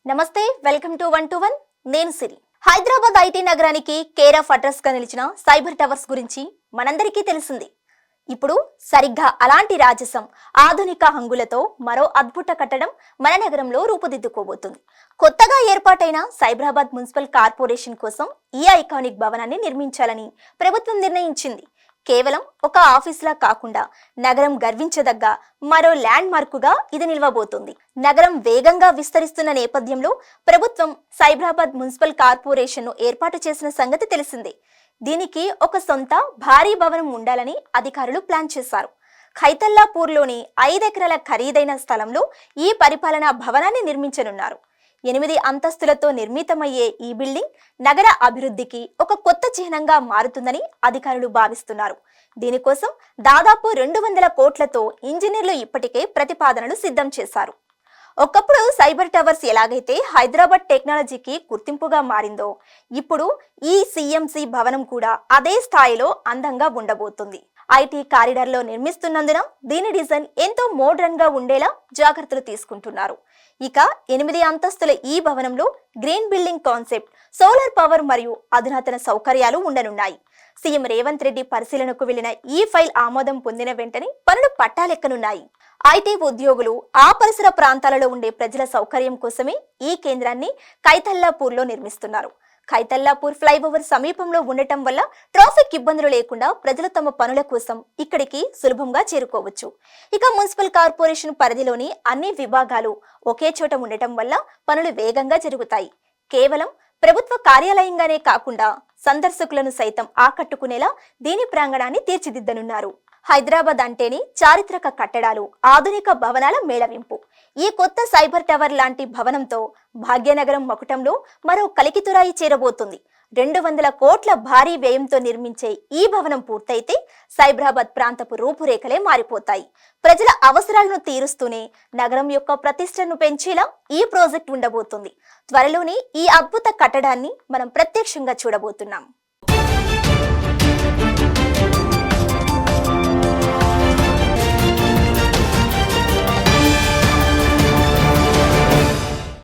నమస్తే, welcome to 121. నేను సిరి. Hyderabad IT నగరానికి కేర్ ఆఫ్ అడ్రస్ గా నిలిచిన సైబర్ టవర్స్ గురించి మనందరికీ తెలిసింది. ఇప్పుడు సరిగ్గా అలాంటి రాజసం, ఆధునిక హంగులతో మరో అద్భుత కట్టడం మన నగరంలో రూపుదిద్దుకోబోతుంది. కొత్తగా ఏర్పాటైన సైబరాబాద్ మున్సిపల్ కార్పొరేషన్ కోసం ఈ ఐకానిక్ భవనాన్ని నిర్మించాలని ప్రభుత్వం నిర్ణయించింది. కేవలం ఒక ఆఫీసులా కాకుండా నగరం గర్వించదగ్గ మరో ల్యాండ్ మార్కుగా ఇది నిలవబోతుంది. నగరం వేగంగా విస్తరిస్తున్న నేపథ్యంలో ప్రభుత్వం సైబరాబాద్ మున్సిపల్ కార్పొరేషన్ ను ఏర్పాటు చేసిన సంగతి తెలిసిందే. దీనికి ఒక సొంత భారీ భవనం ఉండాలని అధికారులు ప్లాన్ చేశారు. ఖైతల్లాపూర్లోని 5 ఎకరాల ఖరీదైన స్థలంలో ఈ పరిపాలనా భవనాన్ని నిర్మించనున్నారు. 8 అంతస్తులతో నిర్మితమయ్యే ఈ బిల్డింగ్ నగర అభివృద్ధికి ఒక కొత్త చిహ్నంగా మారుతుందని అధికారులు భావిస్తున్నారు. దీనికోసం దాదాపు 200 కోట్లతో ఇంజనీర్లు ఇప్పటికే ప్రతిపాదనలు సిద్ధం చేశారు. ఒకప్పుడు సైబర్ టవర్స్ ఎలాగైతే హైదరాబాద్ టెక్నాలజీకి గుర్తింపుగా మారిందో, ఇప్పుడు ఈ సిఎంసి భవనం కూడా అదే స్థాయిలో అందంగా ఉండబోతుంది. ఐటీ కారిడార్లో నిర్మిస్తున్నందున దీని డిజైన్ ఎంతో మోడర్న్ గా ఉండేలా జాగ్రత్తలు తీసుకుంటున్నారు. ఇక 8 అంతస్తుల ఈ భవనంలో green building concept, solar power మరియు అధునాతన సౌకర్యాలు ఉండనున్నాయి. సీఎం రేవంత్ రెడ్డి పరిశీలనకు వెళ్లిన ఈ ఫైల్ ఆమోదం పొందిన వెంటనే పనులు పట్టాలెక్కనున్నాయి. ఐటీ ఉద్యోగులు, ఆ పరిసర ప్రాంతాలలో ఉండే ప్రజల సౌకర్యం కోసమే ఈ కేంద్రాన్ని ఖైతల్లాపూర్లో నిర్మిస్తున్నారు. ఖైతల్లాపూర్ ఫ్లైఓవర్ సమీపంలో ఉండటం వల్ల ట్రాఫిక్ ఇబ్బందులు లేకుండా ప్రజలు తమ పనుల కోసం ఇక్కడికి సులభంగా చేరుకోవచ్చు. ఇక మున్సిపల్ కార్పొరేషన్ పరిధిలోని అన్ని విభాగాలు ఒకే చోట ఉండటం వల్ల పనులు వేగంగా జరుగుతాయి. కేవలం ప్రభుత్వ కార్యాలయంగానే కాకుండా సందర్శకులను సైతం ఆకట్టుకునేలా దీని ప్రాంగణాన్ని తీర్చిదిద్దనున్నారు. హైదరాబాద్ అంటేనే చారిత్రక కట్టడాలు, ఆధునిక భవనాల మేళవింపు. ఈ కొత్త సైబర్ టవర్ లాంటి భవనంతో భాగ్యనగరం మకుటంలో మరో కలికితురాయి చేరబోతుంది. 200 కోట్ల భారీ వ్యయంతో నిర్మించే ఈ భవనం పూర్తయితే సైబరాబాద్ ప్రాంతపు రూపురేఖలే మారిపోతాయి. ప్రజల అవసరాలను తీరుస్తూనే నగరం యొక్క ప్రతిష్టను పెంచేలా ఈ ప్రాజెక్ట్ ఉండబోతుంది. త్వరలోనే ఈ అద్భుత కట్టడాన్ని మనం ప్రత్యక్షంగా చూడబోతున్నాం.